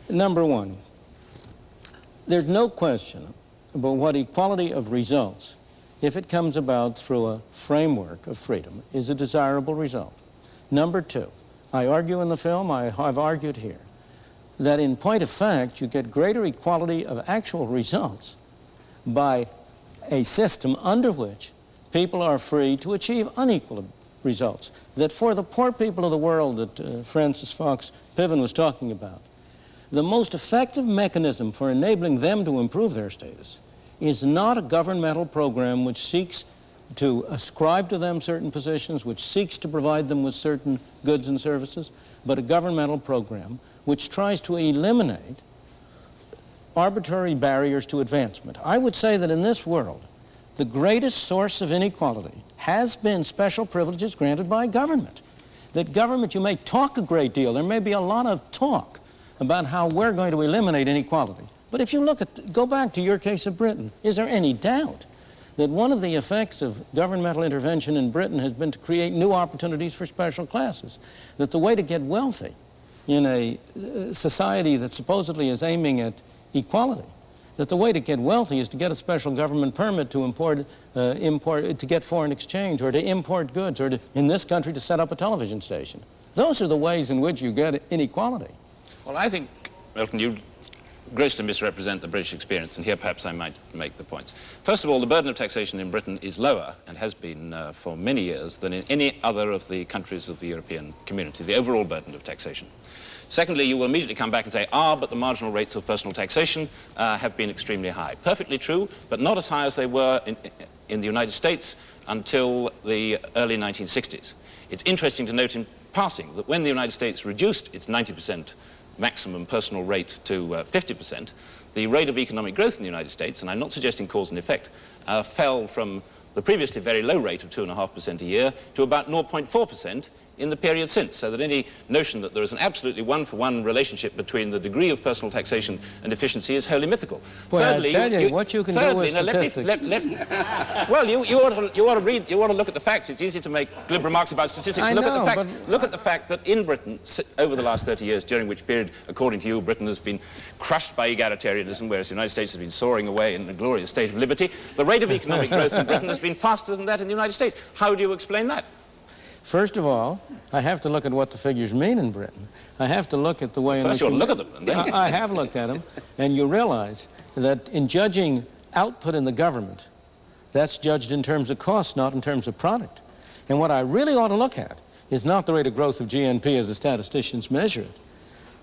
S12: Number one, there's no question about what equality of results, if it comes about through a framework of freedom, is a desirable result. Number two, I argue in the film, I've argued here, that in point of fact, you get greater equality of actual results by a system under which people are free to achieve unequal results. That for the poor people of the world that Francis Fox Piven was talking about, the most effective mechanism for enabling them to improve their status is not a governmental program which seeks to ascribe to them certain positions, which seeks to provide them with certain goods and services, but a governmental program which tries to eliminate arbitrary barriers to advancement. I would say that in this world, the greatest source of inequality has been special privileges granted by government. That government, you may talk a great deal, there may be a lot of talk about how we're going to eliminate inequality. But if you look at, go back to your case of Britain, is there any doubt that one of the effects of governmental intervention in Britain has been to create new opportunities for special classes? That the way to get wealthy in a society that supposedly is aiming at equality, that the way to get wealthy is to get a special government permit to to get foreign exchange, or to import goods, or to, in this country, to set up a television station. Those are the ways in which you get inequality.
S10: Well, I think, Milton, you grossly misrepresent the British experience, and here perhaps I might make the points. First of all, the burden of taxation in Britain is lower, and has been for many years, than in any other of the countries of the European community, the overall burden of taxation. Secondly, you will immediately come back and say, but the marginal rates of personal taxation have been extremely high. Perfectly true, but not as high as they were in the United States until the early 1960s. It's interesting to note in passing that when the United States reduced its 90% maximum personal rate to 50%, the rate of economic growth in the United States, and I'm not suggesting cause and effect, fell from the previously very low rate of 2.5% a year to about 0.4% in the period since, so that any notion that there is an absolutely one-for-one relationship between the degree of personal taxation and efficiency is wholly mythical.
S12: Well, thirdly, I tell you what you can do with statistics.
S10: Well, you ought to look at the facts. It's easy to make glib remarks about statistics. Look at the fact that in Britain, over the last 30 years, during which period, according to you, Britain has been crushed by egalitarianism, whereas the United States has been soaring away in a glorious state of liberty, the rate of economic growth in Britain has been faster than that in the United States. How do you explain that?
S12: First of all, I have to look at what the figures mean in Britain. I have to look at the way in which...
S10: First you ought to look at them. And then...
S12: I have looked at them, and you realize that in judging output in the government, that's judged in terms of cost, not in terms of product. And what I really ought to look at is not the rate of growth of GNP as the statisticians measure it,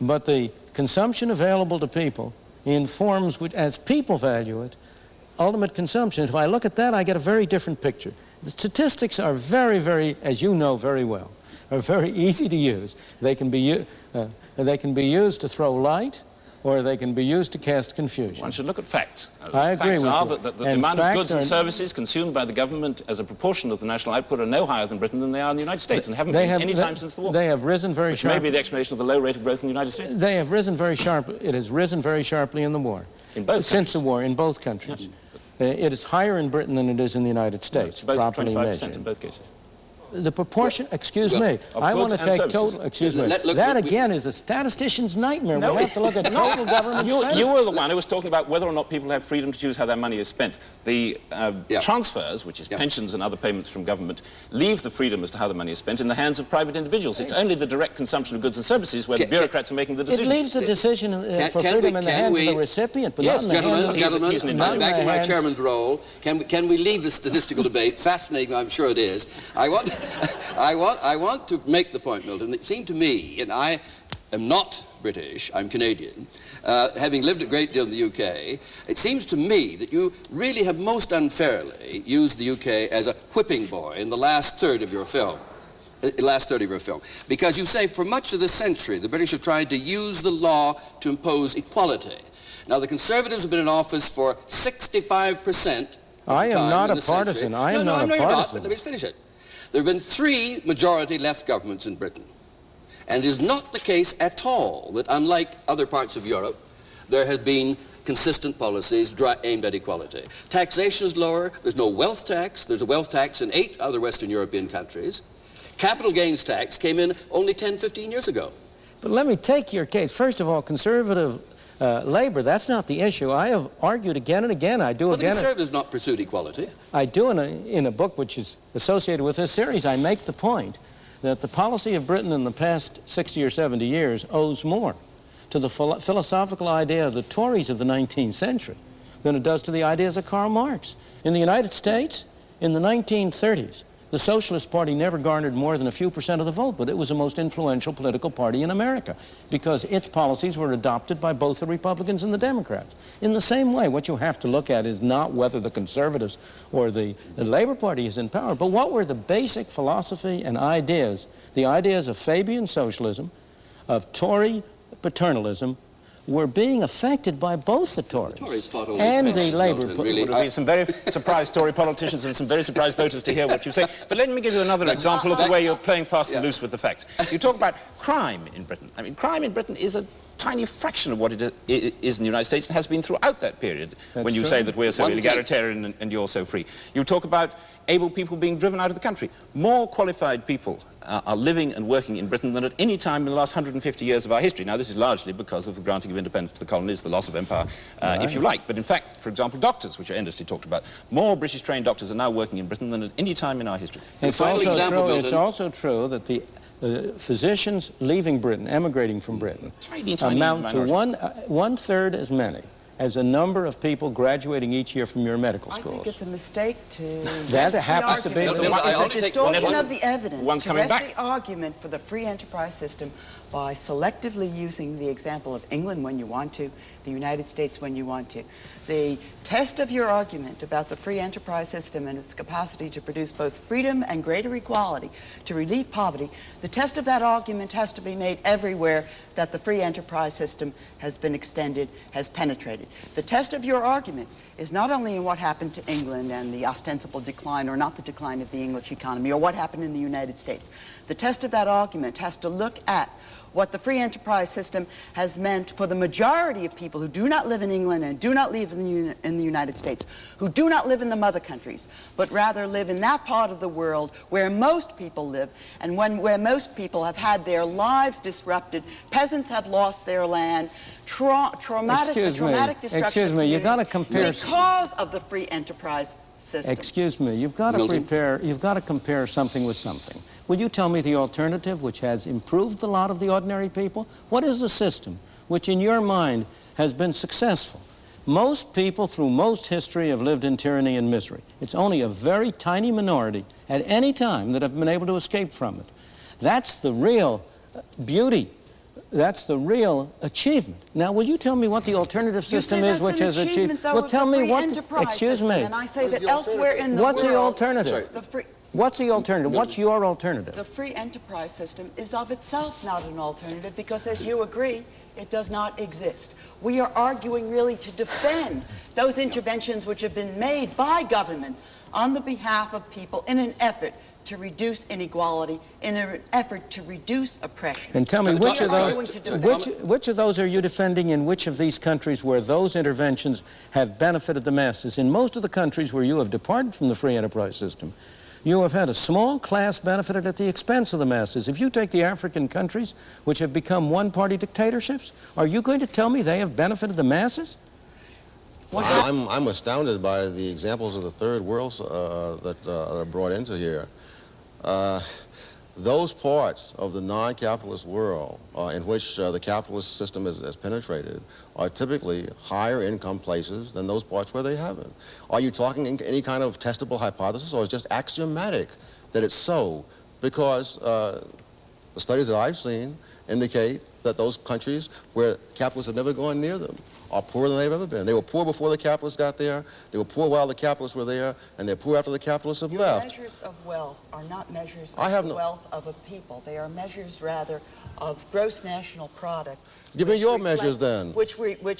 S12: but the consumption available to people in forms which, as people value it, ultimate consumption. If I look at that, I get a very different picture. The statistics are very, very, as you know very well, are very easy to use. They can be used to throw light, or they can be used to cast confusion.
S10: One should look at facts.
S12: I agree with you.
S10: Facts are that the amount of goods and services consumed by the government as a proportion of the national output are no higher than Britain than they are in the United States, and haven't been any time since the war.
S12: They have risen very sharply.
S10: Which may be the explanation of the low rate of growth in the United States.
S12: They have risen very sharply. It has risen very sharply in the war.
S10: In both
S12: Since the war, in both countries. Yes. It is higher in Britain than it is in the United States, properly measured.
S10: In both cases.
S12: The proportion, excuse me, I want to take total, excuse me, that again is a statistician's nightmare.
S10: No,
S12: we have to look at total government spending.
S10: You were the one who was talking about whether or not people have freedom to choose how their money is spent. The transfers, which is pensions and other payments from government, leave the freedom as to how the money is spent in the hands of private individuals. It's only the direct consumption of goods and services where the bureaucrats are making the decisions.
S12: It leaves the decision for freedom in the hands of the recipient, but not in the hands of the...
S1: Gentlemen, back in my chairman's role, can we leave the statistical debate? Fascinating, I'm sure it is. I want to make the point, Milton. It seemed to me, and I am not British, I'm Canadian, having lived a great deal in the UK, it seems to me that you really have most unfairly used the UK as a whipping boy in the last third of your film. Because you say for much of this century, the British have tried to use the law to impose equality. Now, the Conservatives have been in office for 65%
S12: I am not a partisan. I am not a partisan.
S1: You're not, but let me finish it. There have been 3 majority left governments in Britain. And it is not the case at all that, unlike other parts of Europe, there has been consistent policies aimed at equality. Taxation is lower. There's no wealth tax. There's a wealth tax in 8 other Western European countries. Capital gains tax came in only 10, 15 years ago.
S12: But let me take your case. First of all, conservative labor, that's not the issue. I have argued again and again. I do
S1: Well, the
S12: again.
S1: conservatives not pursued equality.
S12: I do in a book which is associated with this series. I make the point that the policy of Britain in the past 60 or 70 years owes more to the philosophical idea of the Tories of the 19th century than it does to the ideas of Karl Marx. In the United States, in the 1930s, the Socialist Party never garnered more than a few % of the vote, but it was the most influential political party in America because its policies were adopted by both the Republicans and the Democrats. In the same way, what you have to look at is not whether the Conservatives or the Labor Party is in power, but what were the basic philosophy and ideas, the ideas of Fabian socialism, of Tory paternalism, were being affected by both the Tories and the Labor Party.
S10: There will be some very surprised Tory politicians and some very surprised voters to hear what you say. But let me give you another example of the way you're playing fast and loose with the facts. You talk about crime in Britain. I mean, crime in Britain is a tiny fraction of what it is in the United States and has been throughout that period.
S12: That's
S10: when you
S12: true.
S10: say that we're so egalitarian and you're so free. You talk about able people being driven out of the country. More qualified people are living and working in Britain than at any time in the last 150 years of our history. Now, this is largely because of the granting of independence to the colonies, the loss of empire, if you like. But in fact, for example, doctors, which are endlessly talked about, more British trained doctors are now working in Britain than at any time in our history.
S12: It's also true that the physicians leaving Britain, emigrating from Britain,
S10: tiny
S12: amount to
S10: minority.
S12: one-third as many as the number of people graduating each year from your medical
S9: I
S12: schools.
S9: think it's a mistake to...
S12: That happens to be...
S9: It's a distortion of the evidence to rest
S10: back.
S9: the argument for the free enterprise system by selectively using the example of England when you want to, the United States when you want to. The test of your argument about the free enterprise system and its capacity to produce both freedom and greater equality, to relieve poverty, the test of that argument has to be made everywhere that the free enterprise system has been extended, has penetrated. The test of your argument is not only in what happened to England and the ostensible decline or not the decline of the English economy or what happened in the United States. The test of that argument has to look at what the free enterprise system has meant for the majority of people who do not live in England and do not live in the United States, who do not live in the mother countries, but rather live in that part of the world where most people live and where most people have had their lives disrupted, peasants have lost their land, traumatic destruction.
S12: Excuse me, you got to compare...
S9: Because of the free enterprise system.
S12: Excuse me, you've got to compare something with something. Will you tell me the alternative, which has improved the lot of the ordinary people? What is the system which, in your mind, has been successful? Most people, through most history, have lived in tyranny and misery. It's only a very tiny minority at any time that have been able to escape from it. That's the real beauty. That's the real achievement. Now, will you tell me what the alternative system is which has achieved?
S9: Well,
S12: tell me what. Excuse me.
S9: And I say that elsewhere in the world.
S12: What's the alternative? What's the alternative? What's your alternative?
S9: The free enterprise system is of itself not an alternative because, as you agree, it does not exist. We are arguing really to defend those interventions which have been made by government on the behalf of people in an effort to reduce inequality, in an effort to reduce oppression.
S12: And tell me, which of those are you defending in which of these countries where those interventions have benefited the masses? In most of the countries where you have departed from the free enterprise system, you have had a small class benefited at the expense of the masses. If you take the African countries, which have become one-party dictatorships, are you going to tell me they have benefited the masses?
S11: I'm astounded by the examples of the third world that are brought into here. Those parts of the non-capitalist world in which the capitalist system has penetrated are typically higher income places than those parts where they haven't. Are you talking in any kind of testable hypothesis, or is it just axiomatic that it's so? Because the studies that I've seen indicate that those countries where capitalists have never gone near them are poorer than they've ever been. They were poor before the capitalists got there, they were poor while the capitalists were there, and they're poor after the capitalists have left.
S9: Measures of wealth are not measures of the wealth of a people. They are measures, rather, of gross national product.
S11: Give me your measures, then.
S9: Which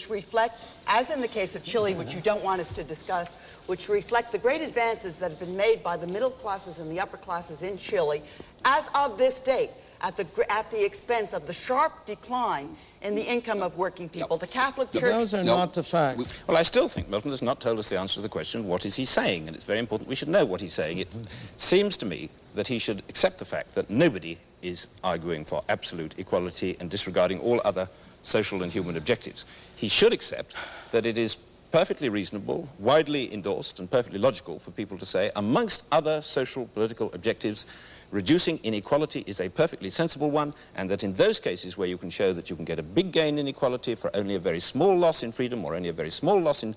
S9: reflect, as in the case of Chile, which you don't want us to discuss, which reflect the great advances that have been made by the middle classes and the upper classes in Chile as of this date. at the expense of the sharp decline in the income of working people. The Catholic Church...
S12: Those are not the facts.
S10: Well, I still think Milton has not told us the answer to the question, what is he saying? And it's very important we should know what he's saying. It seems to me that he should accept the fact that nobody is arguing for absolute equality and disregarding all other social and human objectives. He should accept that it is perfectly reasonable, widely endorsed, and perfectly logical for people to say, amongst other social political objectives, reducing inequality is a perfectly sensible one, and that in those cases where you can show that you can get a big gain in equality for only a very small loss in freedom or only a very small loss in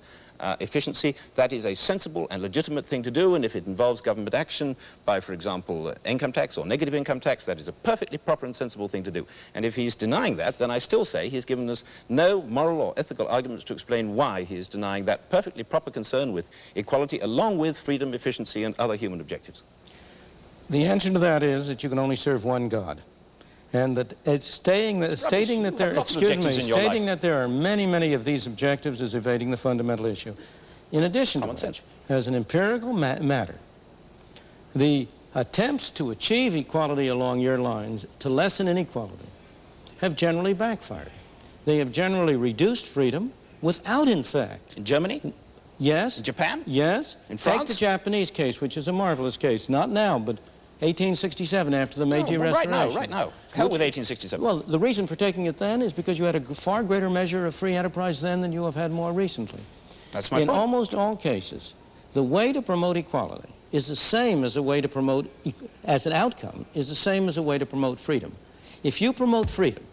S10: efficiency, that is a sensible and legitimate thing to do, and if it involves government action by, for example, income tax or negative income tax, that is a perfectly proper and sensible thing to do. And if he's denying that, then I still say he's given us no moral or ethical arguments to explain why he is denying that perfectly proper concern with equality along with freedom, efficiency, and other human objectives.
S12: The answer to that is that you can only serve one God. And that stating that there are many of these objectives is evading the fundamental issue. In addition to that, as an empirical matter, the attempts to achieve equality along your lines, to lessen inequality, have generally backfired. They have generally reduced freedom without, in fact...
S10: In Germany?
S12: Yes.
S10: In Japan?
S12: Yes.
S10: In France?
S12: Take the Japanese case, which is a marvelous case. Not now, but 1867, after the Meiji Restoration.
S10: Right now. Hell with 1867.
S12: Well, the reason for taking it then is because you had a far greater measure of free enterprise then than you have had more recently.
S10: That's my point.
S12: In almost all cases, the way to promote equality is the same as a way to promote, as an outcome, is the same as a way to promote freedom. If you promote freedom,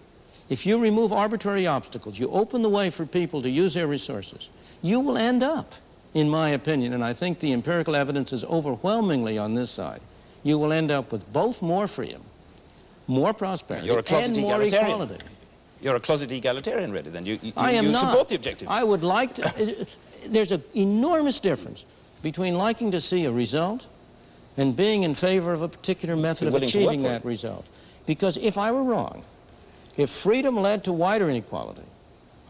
S12: if you remove arbitrary obstacles, you open the way for people to use their resources, you will end up, in my opinion, and I think the empirical evidence is overwhelmingly on this side, you will end up with both more freedom, more prosperity, and more equality.
S10: You're a closet egalitarian, really, then. You
S12: not.
S10: Support the objective.
S12: I would like to... There's an enormous difference between liking to see a result and being in favor of a particular method of achieving that result. Because if I were wrong, if freedom led to wider inequality,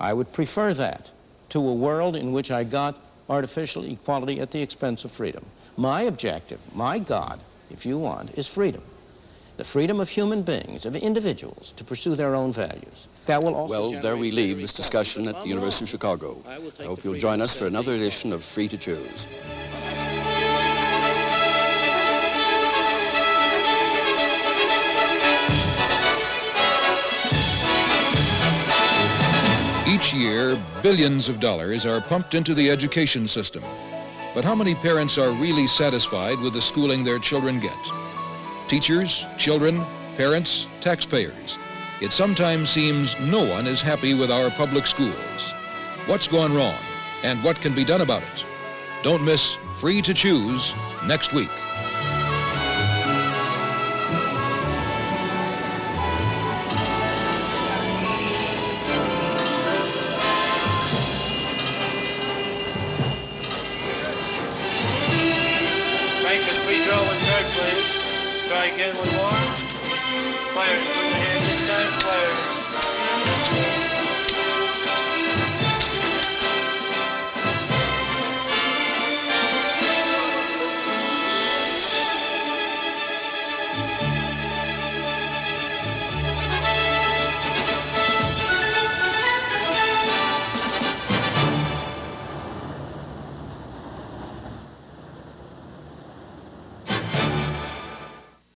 S12: I would prefer that to a world in which I got artificial equality at the expense of freedom. My objective, my God, if you want, is freedom. The freedom of human beings, of individuals, to pursue their own values. That will also
S1: well, there we leave this discussion at the University of Chicago. I hope you'll join us for another edition of Free to Choose.
S13: Each year, billions of dollars are pumped into the education system. But how many parents are really satisfied with the schooling their children get? Teachers, children, parents, taxpayers. It sometimes seems no one is happy with our public schools. What's gone wrong, and what can be done about it? Don't miss Free to Choose next week.
S5: Try again with more. Fire. Put the hand this time. Fire.